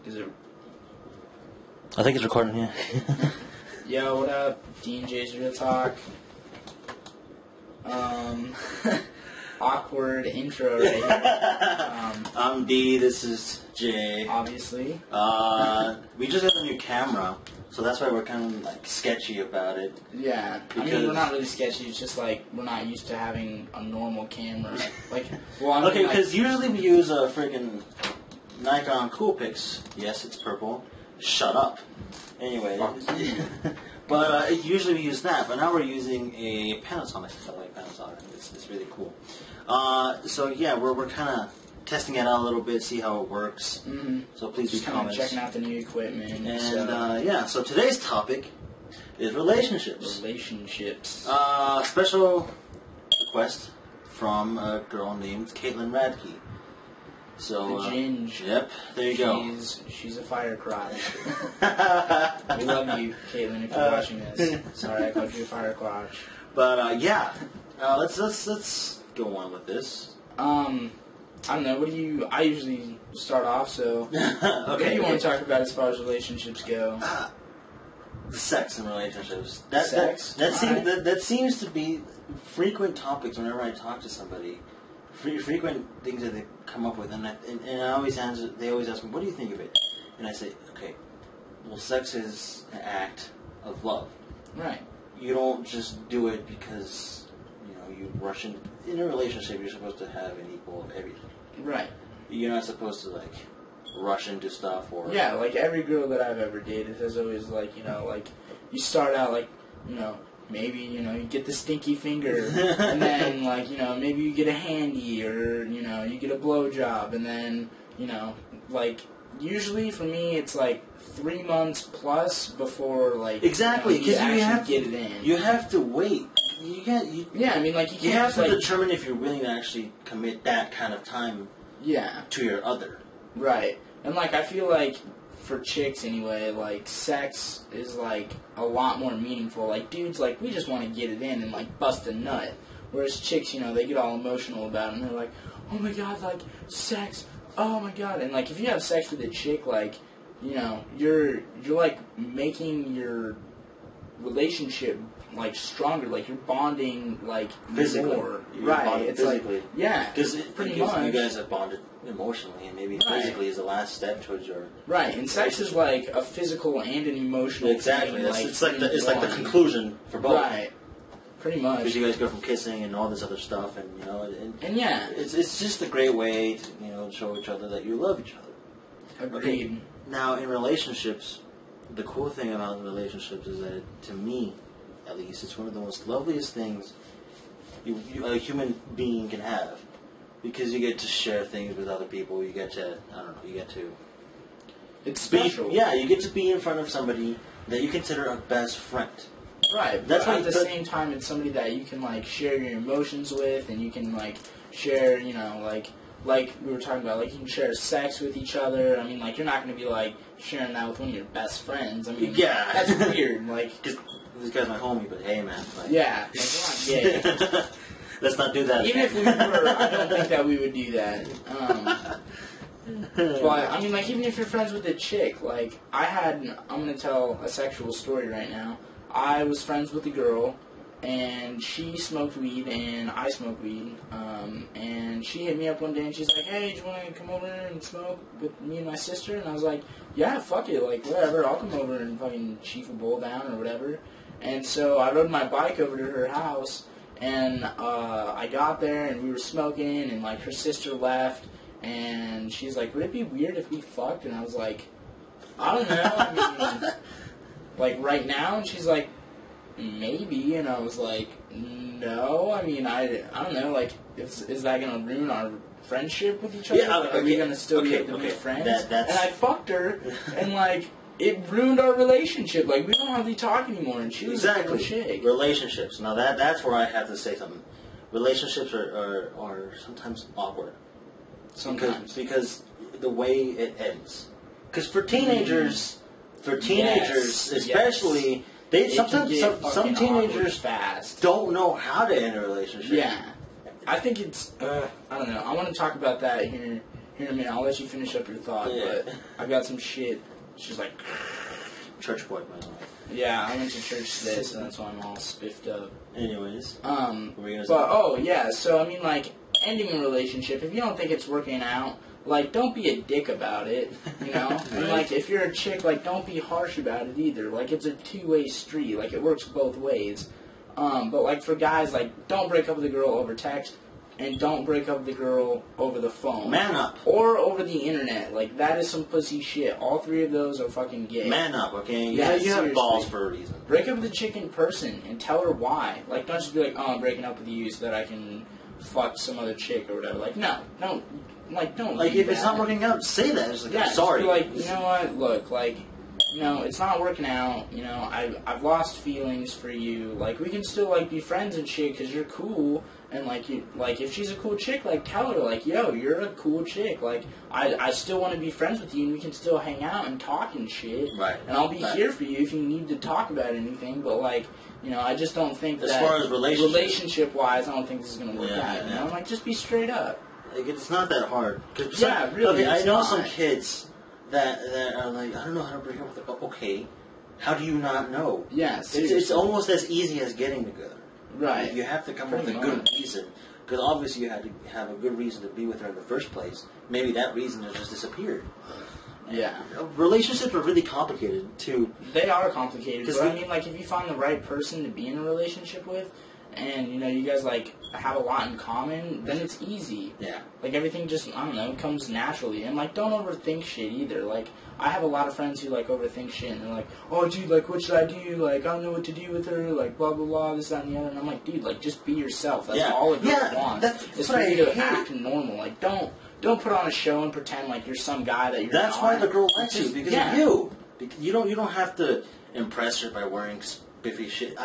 Is it? I think it's recording, yeah. Yo, what up? D&J's Real Talk. Awkward intro right here. I'm D, this is J. Obviously. We just got a new camera, so that's why we're kind of like sketchy about it. Yeah. I mean, we're not really sketchy, it's just like we're not used to having a normal camera. Like, well, I mean, okay, because usually we use a friggin' Nikon Coolpix. Yes, it's purple. Shut up. Anyway. But usually we use that, but now we're using a Panasonic. I like Panasonic. It's really cool. So yeah, we're kind of testing it out a little bit, see how it works. Mm-hmm. So please just do comments. Checking out the new equipment. And yeah, so today's topic is relationships. Relationships. Special request from a girl named Katelyn Radte. So, the Ginge. Yep, there you go. She's a fire crotch. We love you, Katelyn, if you're watching this. Sorry, I called you a fire crotch. But yeah, let's go on with this. I don't know. What do you? I usually start off. So, what do you want to talk about as far as relationships go? Sex and relationships. That seems to be frequent topics whenever I talk to somebody. Frequent things that they come up with, and I always answer. They always ask me, "What do you think of it?" And I say, "Okay, well, sex is an act of love. Right. You don't just do it because you rush in a relationship. You're supposed to have an equal of everything. Right. You're not supposed to like rush into stuff or like every girl that I've ever dated has always like you start out like maybe, you get the stinky finger, and then, maybe you get a handy, or, you get a blowjob, and then, usually for me, it's, 3 months plus before, exactly, because you have to get it in. You have to wait. You can't... you can't... You have to determine if you're willing to actually commit that kind of time to your other. Right. And, I feel like... For chicks, anyway, sex is, a lot more meaningful. Dudes, we just want to get it in and, bust a nut. Whereas chicks, they get all emotional about it, and they're like, oh my god, sex, oh my god. And, if you have sex with a chick, you're making your relationship, stronger. You're bonding, physically. more. You're right. bonded It's physically. Because pretty much. You guys have bonded emotionally, and maybe physically is the last step towards your... Right, and sex is a physical and an emotional exactly. thing. It's like the conclusion for both. Right. Pretty much. Because you guys go from kissing and all this other stuff, and yeah, it's just a great way to show each other that you love each other. Agreed. Okay. Now in relationships, the cool thing about relationships is that to me, at least, it's one of the most loveliest things a human being can have. Because you get to share things with other people, you get to, it's special. You get to be in front of somebody that you consider a best friend. Right, that's but at the same time, it's somebody that you can, share your emotions with, and you can, share, like we were talking about, you can share sex with each other. I mean, you're not going to be, sharing that with one of your best friends. I mean, that's weird, Cause this guy's my homie, but hey, man. We're not gay. Let's not do that. Even if we were, I don't think that we would do that. But, I mean, even if you're friends with a chick, I'm going to tell a sexual story right now. I was friends with a girl, and she smoked weed, and I smoked weed. And she hit me up one day, and she's like, hey, do you want to come over and smoke with me and my sister? And I was like, yeah, fuck it, whatever, I'll come over and fucking chief a bowl down or whatever. And so I rode my bike over to her house, and I got there, and we were smoking, and, her sister left, and she's like, would it be weird if we fucked? And I was like, I don't know, I mean, right now? And she's like, maybe, and I was like, no, I mean, I don't know, is that going to ruin our friendship with each other? Yeah, are we going to still be able to be friends? And I fucked her, and, it ruined our relationship. We don't hardly talk anymore, and she was a chick. Relationships. Now that's where I have to say something. Relationships are sometimes awkward. Sometimes. Because the way it ends. Because for teenagers, especially, some teenagers fast. don't know how to end a relationship. Yeah. I think it's, I don't know. I want to talk about that here here in a minute. I'll let you finish up your thought, but I've got some shit. She's like... Church boy, by the way. Yeah, I went to church today, so that's why I'm all spiffed up. Anyways. So, I mean, like, ending a relationship, if you don't think it's working out, like, don't be a dick about it, you know? Right. And, like, if you're a chick, like, don't be harsh about it either. Like, it's a two-way street. Like, it works both ways. But, like, for guys, like, don't break up with a girl over text, and don't break up with a girl over the phone. Man up. Or over the internet. Like, that is some pussy shit. All three of those are fucking gay. Man up, okay? Yeah, you have balls for a reason. Break up with a chick in person and tell her why. Like, don't just be like, oh, I'm breaking up with you so that I can fuck some other chick or whatever. Like, no. Don't. Like, don't. Like, if it's not working out, say that. It's like, yeah, I'm sorry. Just be like, you know what? Look, like... You know, it's not working out, you know, I've lost feelings for you, like, we can still, like, be friends and shit, because you're cool, and, like, if she's a cool chick, like, tell her, like, yo, you're a cool chick, like, I still want to be friends with you, and we can still hang out and talk and shit, right, and I'll be here for you if you need to talk about anything, but, like, you know, I just don't think as far as relationship-wise, I don't think this is going to work out, you know, like, just be straight up. Like, it's not that hard. Yeah, really, okay, I know some kids... That are like, I don't know how to break up with it. Okay, how do you not know? Yeah, it's almost as easy as getting together. Right. You have to come up with a good reason, because obviously you had to have a good reason to be with her in the first place. Maybe that reason has just disappeared. Yeah. Relationships are really complicated too. They are complicated, but I mean, like, if you find the right person to be in a relationship with, and, you know, you guys, like, have a lot in common, then it's easy. Yeah. Like, everything just, I don't know, comes naturally. And, like, don't overthink shit either. Like, I have a lot of friends who, like, overthink shit, and they're like, oh, dude, like, what should I do? Like, I don't know what to do with her, like, blah, blah, blah, this, that, and the other. And I'm like, dude, like, just be yourself. That's all a girl wants. It's for you to act normal. Like, don't put on a show and pretend like you're some guy that you're not. That's why the girl likes you, because of you. You don't have to impress her by wearing spiffy shit.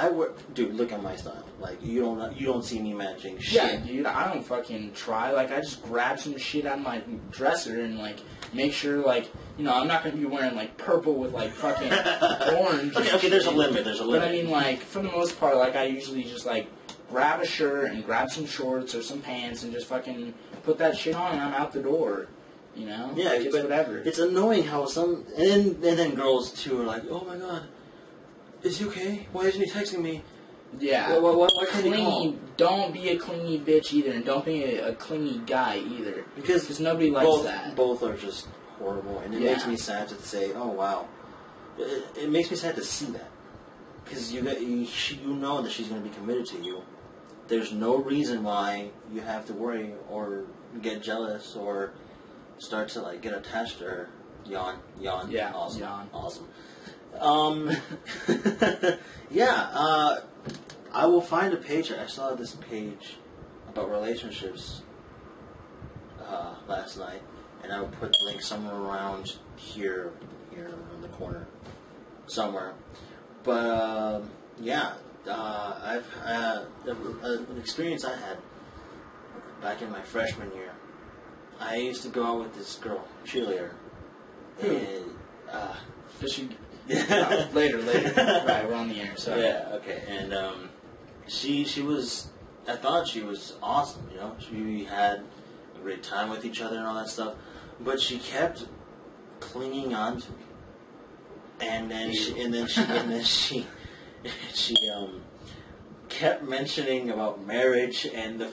Dude, look at my style. Like, you don't see me matching shit. Yeah, dude, I don't fucking try. Like, I just grab some shit out of my dresser and, like, make sure, like, you know, I'm not going to be wearing, like, purple with, like, fucking orange. Okay, there's a limit, But, I mean, like, for the most part, like, I usually just, like, grab a shirt and grab some shorts or some pants and just fucking put that shit on and I'm out the door. You know? Yeah, like, it's whatever. It's annoying how and then girls, too, are like, oh, my God. Is he okay? Why isn't he texting me? Yeah. Why can't he call? Don't be a clingy bitch either, and don't be a clingy guy either. Because nobody likes that. Both are just horrible, and it makes me sad to say, oh, wow. It makes me sad to see that. Because you know that she's going to be committed to you. There's no reason why you have to worry or get jealous or start to, like, get attached to her. Yawn. Yeah, awesome. Yawn. Awesome. I will find a page. I saw this page about relationships last night, and I will put the link somewhere around here in the corner, somewhere. But I've an experience I had back in my freshman year. I used to go out with this girl, cheerleader, and does she? No, later. Right, we're on the air, so. Yeah, okay. And she was, I thought she was awesome, you know. We had a great time with each other and all that stuff. But she kept clinging on to me. And then she kept mentioning about marriage and the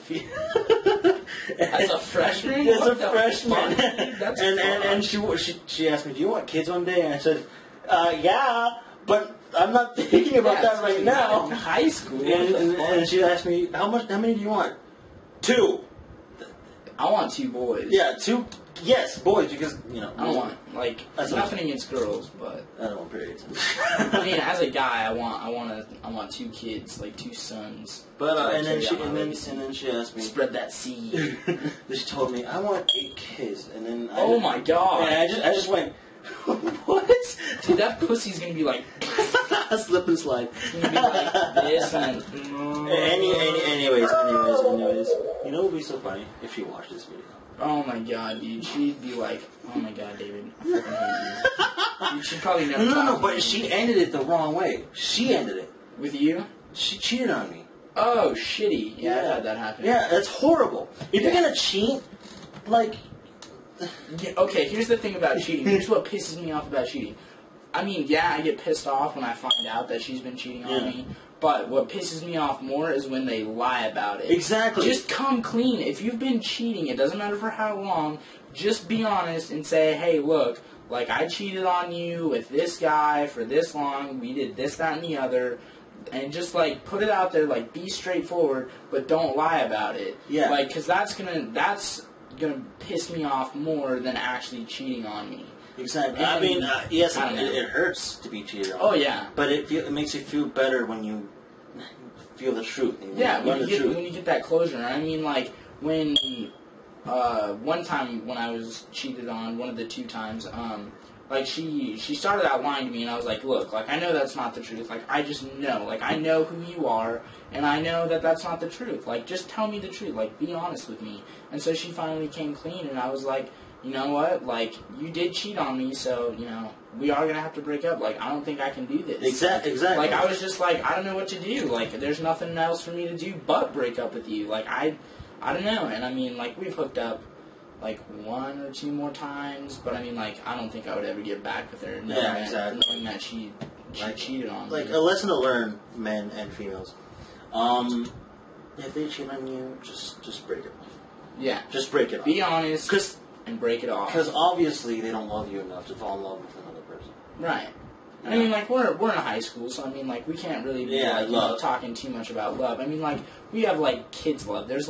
as a freshman? As a freshman. That's and she asked me, do you want kids one day? And I said, yeah, but I'm not thinking about that right now. In high school. And she asked me, how many do you want? 2. I want 2 boys. Yeah, 2. Yes, boys, because, you know. I don't want, like, nothing against girls, but. I don't want periods. I mean, as a guy, I want 2 kids, like 2 sons. But and then she asked me. Spread that seed. She told me, I want 8 kids, and then. My God! And I just went. What? Dude, that pussy's gonna be like slip and slide. It's gonna be like this and anyways. You know what would be so funny if she watched this video? Oh my God, dude. She'd be like, oh my God, David, I fucking hate you. Dude, she'd probably never No, but she ended it the wrong way. She ended it. With you? She cheated on me. Oh, shitty. Yeah, I've had that happen. Yeah, that's horrible. If you're gonna cheat, like, Yeah, okay, here's the thing about cheating. Here's what pisses me off about cheating. I mean, yeah, I get pissed off when I find out that she's been cheating on me. But what pisses me off more is when they lie about it. Exactly. Just come clean. If you've been cheating, it doesn't matter for how long, just be honest and say, hey, look, like, I cheated on you with this guy for this long, we did this, that, and the other, and just, like, put it out there, like, be straightforward, but don't lie about it. Yeah. Like, because that's gonna piss me off more than actually cheating on me. Exactly. And, I mean, yes, it hurts to be cheated on. Oh, yeah. But it makes you feel better when you feel the truth. Yeah, when you get that closure. I mean, like, when one time when I was cheated on, one of the 2 times, like, she started out lying to me, and I was like, look, like, I know that's not the truth. Like, I just know. Like, I know who you are, and I know that that's not the truth. Like, just tell me the truth. Like, be honest with me. And so she finally came clean, and I was like, you know what? Like, you did cheat on me, so, you know, we are going to have to break up. Like, I don't think I can do this. Exactly. Like, I was just like, I don't know what to do. Like, there's nothing else for me to do but break up with you. Like, I don't know. And, I mean, like, we've hooked up, like, 1 or 2 more times. But, I mean, like, I don't think I would ever get back with her. Knowing that she cheated on me. Like, a lesson to learn, men and females. If they cheat on you, just break it off. Yeah. Just break it off. Be honest. And break it off. Because obviously they don't love you enough to fall in love with another person. Right. Yeah. I mean, like, we're in high school, so, I mean, like, we can't really be, talking too much about love. I mean, like, we have, like, kids' love. There's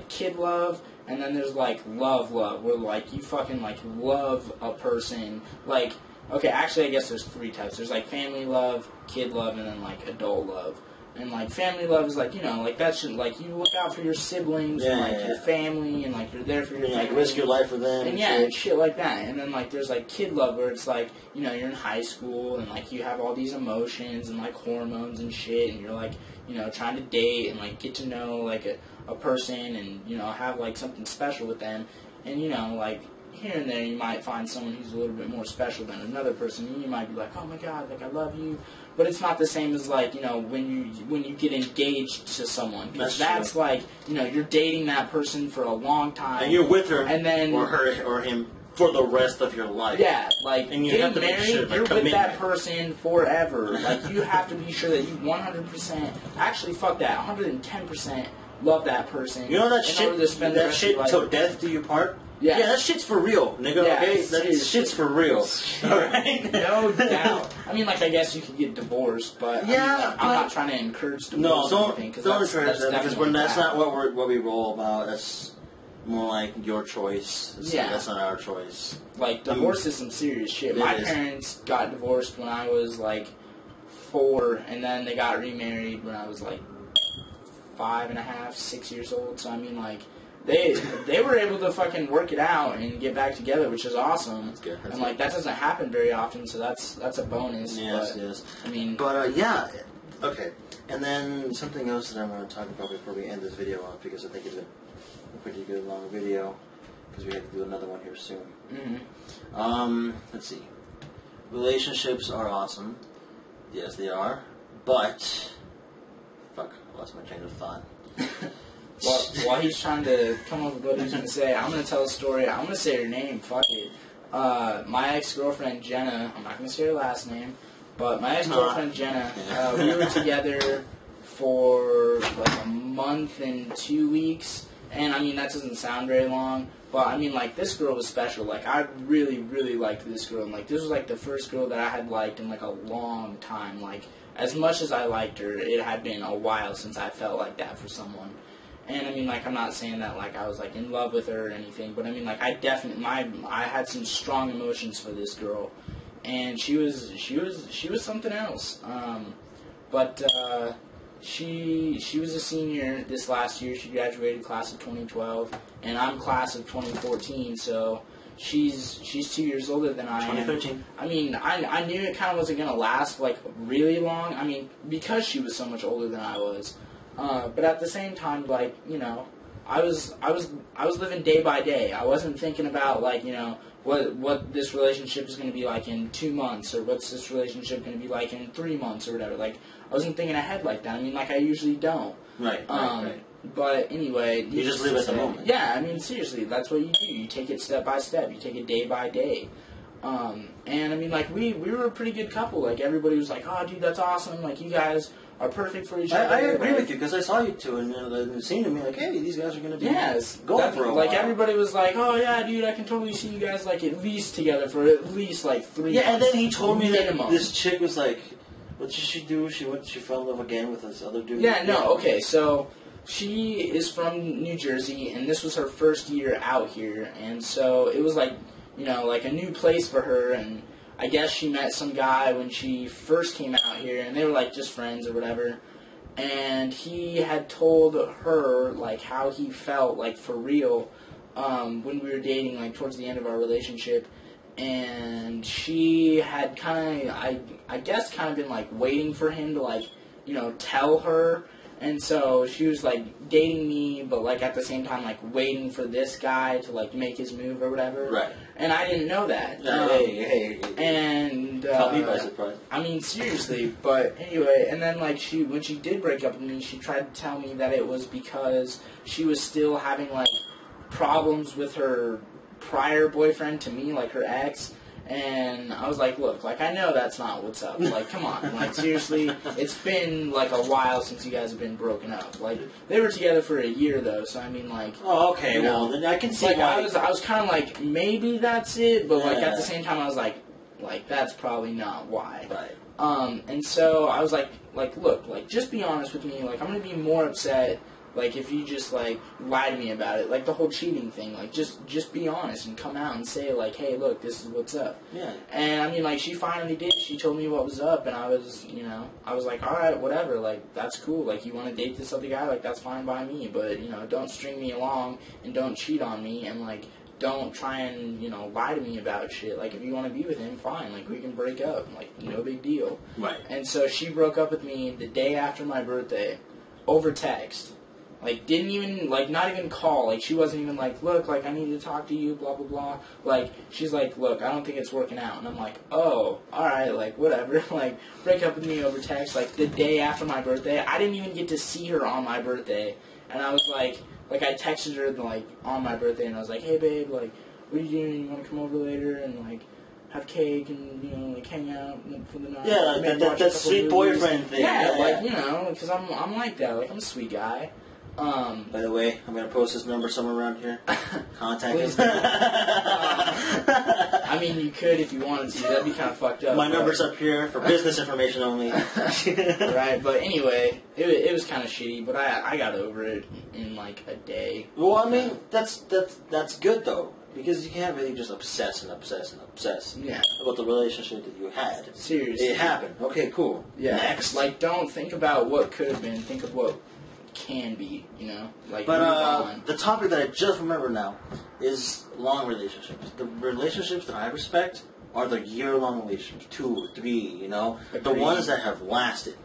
kid love, and then there's, like, love, where, like, you fucking, like, love a person. Like, okay, actually, I guess there's 3 types. There's, like, family love, kid love, and then, like, adult love. And, like, family love is, like, you know, like, that should, like, you look out for your siblings and, like, your family, and, like, you're there for your family. Like, risk your life for them. And shit like that. And then, like, there's, like, kid love where it's, like, you know, you're in high school, and, like, you have all these emotions and, like, hormones and shit, and you're, like, you know, trying to date and, like, get to know, like, a person and, you know, have, like, something special with them. And, you know, like, here and there you might find someone who's a little bit more special than another person, and you might be like, oh my god, like, I love you. But it's not the same as, like, you know, when you get engaged to someone. Because that's like, you know, you're dating that person for a long time. And you're with her, and then, or her, or him, for the rest of your life. Yeah, like, and you getting have to married, make sure, you're with that person forever. Like, you have to be sure that you 100%, actually, fuck that, 110% love that person. You know that shit, till death do you part? Yeah. Yeah, that shit's for real, nigga, okay? That shit's for real. Alright? No doubt. I mean, like, I guess you could get divorced, but yeah, I mean, like, I'm not trying to encourage divorce or anything. Don't encourage that, because that's not what we roll about. That's more like your choice. That's not our choice. Like, divorce is some serious shit. My parents got divorced when I was, like, 4, and then they got remarried when I was, like, 5.5, 6 years old. So, I mean, like, They were able to fucking work it out and get back together, which is awesome. That's good. And, like, that doesn't happen very often, so that's a bonus. Yes. I mean... But, yeah. Okay. And then something else that I want to talk about before we end this video off, because I think it's a pretty good long video, because we have to do another one here soon. Mm-hmm. Let's see. Relationships are awesome. Yes, they are. But... Fuck, I lost my train of thought. While he's trying to come up with what he's going to say, I'm going to tell a story. I'm going to say her name. Fuck it. My ex-girlfriend, Jenna, I'm not going to say her last name, but my ex-girlfriend, Jenna, we were together for like a month and 2 weeks. And, I mean, that doesn't sound very long. But, I mean, like, this girl was special. Like, I really, really liked this girl. And, like, this was, like, the first girl that I had liked in, like, a long time. Like, as much as I liked her, it had been a while since I felt like that for someone. And, I mean, like, I'm not saying that, like, I was, like, in love with her or anything, but, I mean, like, I had some strong emotions for this girl, and she was something else. She was a senior this last year. She graduated class of 2012, and I'm class of 2014, so she's 2 years older than I am. 2013. I mean, I knew it kind of wasn't going to last, like, really long, I mean, because she was so much older than I was. But at the same time, like, you know, I was living day by day. I wasn't thinking about, like, you know, what this relationship is going to be like in 2 months, or what's this relationship going to be like in 3 months, or whatever. Like, I wasn't thinking ahead like that. I mean, like, I usually don't. Right. But anyway, you just live at the moment. Yeah, I mean, seriously, that's what you do. You take it step by step. You take it day by day. And I mean, like, we were a pretty good couple. Like, everybody was like, oh, dude, that's awesome. Like, you guys are perfect for each other. I agree with you, because I saw you two, and it seemed to me like, hey, these guys are going to be going for a while. Like, everybody was like, oh, yeah, dude, I can totally see you guys, like, at least together for at least, like, 3 months. Yeah, and then he told me minimum. that this chick was like, what did she do? She fell in love again with this other dude? Yeah, no, okay, so she is from New Jersey, and this was her first year out here, and so it was like, you know, like a new place for her, and I guess she met some guy when she first came out here, and they were like just friends or whatever, and he had told her like how he felt like for real when we were dating, like towards the end of our relationship, and she had kind of, I guess kind of been like waiting for him to like, you know, tell her. And so she was, like, dating me, but, like, at the same time, like, waiting for this guy to, like, make his move or whatever. Right. And I didn't know that. Hey. And, caught me by surprise. I mean, seriously. But, anyway, and then, like, when she did break up with me, she tried to tell me that it was because she was still having, like, problems with her prior boyfriend to me, like, her ex. And I was like, look, like, I know that's not what's up. Like, come on. Like, seriously, it's been, like, a while since you guys have been broken up. Like, they were together for a year, though, so, I mean, like... Oh, okay, well, then I can see like, why... I was kind of like, maybe that's it, but, like, at the same time, I was like, that's probably not why. Right. And so I was like, look, like, just be honest with me. Like, I'm going to be more upset... Like, if you just, like, lie to me about it, like, the whole cheating thing, like, just be honest and come out and say, like, hey, look, this is what's up. Yeah. And, I mean, like, she finally did. She told me what was up, and I was, you know, I was like, all right, whatever, like, that's cool. Like, you want to date this other guy, like, that's fine by me. But, you know, don't string me along and don't cheat on me and, like, don't try and, you know, lie to me about shit. Like, if you want to be with him, fine. Like, we can break up. Like, no big deal. Right. And so she broke up with me the day after my birthday over text. Like, didn't even, like, not even call. Like, she wasn't even like, look, like, I need to talk to you, blah, blah, blah. Like, she's like, look, I don't think it's working out. And I'm like, oh, alright, like, whatever. Like, break up with me over text, like, the day after my birthday. I didn't even get to see her on my birthday. And I was like, I texted her, like, on my birthday, and I was like, hey, babe, like, what are you doing? You want to come over later and, like, have cake and, you know, like, hang out for the night? Yeah, like, that sweet boyfriend thing. Yeah, like, you know, because I'm like that. Like, I'm a sweet guy. By the way, I'm going to post this number somewhere around here. Contact us. I mean, you could if you wanted to. That'd be kind of fucked up. My number's up here for business information only. Right, but anyway, it was kind of shitty, but I got over it in like a day. Well, I mean, that's good though, because you can't really just obsess about the relationship that you had. Seriously. It happened. Okay, cool. Yeah. Next. Like, don't think about what could have been. Think of what can be, you know? Like, but the topic that I just remember now is long relationships. The relationships that I respect are the year-long relationships, 2 or 3, you know? Agreed. The ones that have lasted.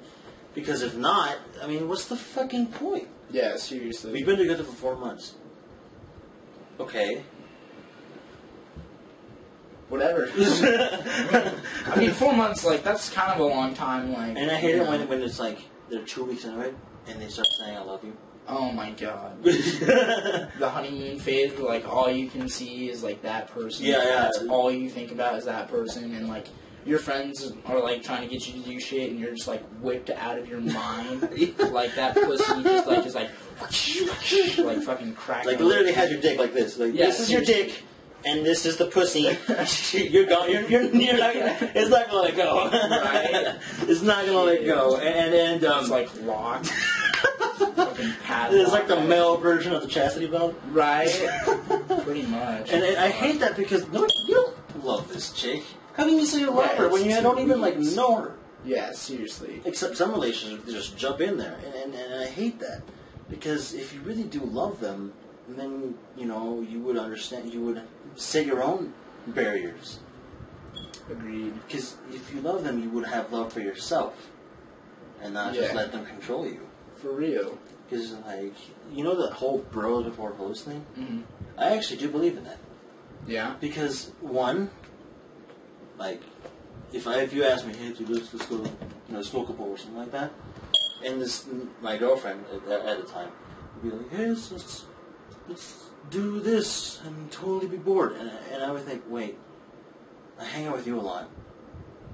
Because if not, I mean, what's the fucking point? Yeah, seriously. We've been together for 4 months. Okay. Whatever. I mean, 4 months, like, that's kind of a long time, like... And I hate it when it's like, they're 2 weeks into it, and they start saying, I love you. Oh my god. The honeymoon phase where, like, all you can see is, like, that person. Yeah. That's all you think about is that person, and, like, your friends are, like, trying to get you to do shit, and you're just, like, whipped out of your mind. Like, that pussy just, like, is, like, like, fucking cracking. Like, literally has your dick like this. Like, yeah, this is your dick, and this is the pussy. You're not, it's not gonna let go. Right? It's not gonna let go. And it's, like, locked. Fucking padlock. It's like the male version of the chastity belt. Right? Pretty much. And I hate that because you don't love this chick. How can you say you love her when you don't even, like, know her? Yeah, seriously. Except some relationships just jump in there. And I hate that. Because if you really do love them, then, you know, you would understand, you would set your own barriers. Agreed. Because if you love them, you would have love for yourself. And not just let them control you. For real. Because, like, you know that whole bros before hoes thing? Mm-hmm. I actually do believe in that. Yeah? Because, one, like, if you ask me, hey, dude, let's go, you know, smoke a bowl or something like that, and my girlfriend at the time be like, hey, let's do this and totally be bored. And I would think, wait, I hang out with you a lot.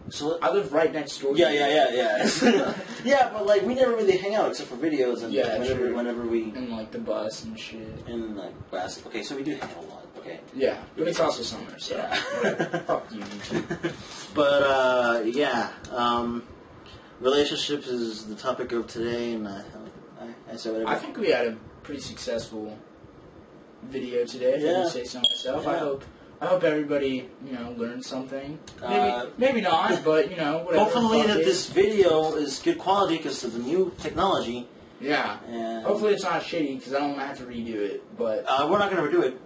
So I live right next door. Yeah. Yeah, but like we never really hang out except for videos and whenever we and like the bus and shit and like basketball. Okay, so we do hang out a lot. Okay. Yeah, but it's also summer, so yeah. Fuck you, YouTube. But yeah, relationships is the topic of today, and I said whatever. I think we had a pretty successful video today. If I would say so myself. Yeah. I hope everybody, learned something. Maybe not, but, whatever. Hopefully that this video is good quality because of the new technology. Yeah. And hopefully it's not shitty because I don't want to have to redo it, but... we're not going to redo it.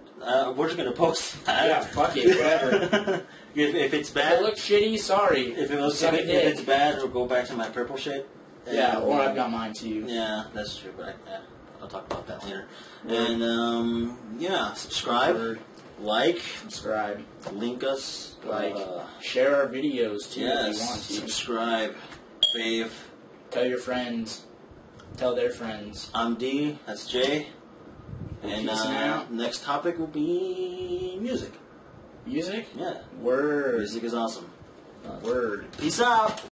We're just going to post that. Yeah, fuck it, whatever. if it's bad... If it looks shitty, sorry. If it's bad, we'll go back to my purple shit. Yeah, or I've got mine too. Yeah, that's true, but I'll talk about that later. And, subscribe. Like, subscribe, link us, share our videos too if you want to. Subscribe, fave, tell your friends, tell their friends. I'm D, that's J, and next topic will be music. Music? Yeah. Word. Music is awesome. Word. Peace out.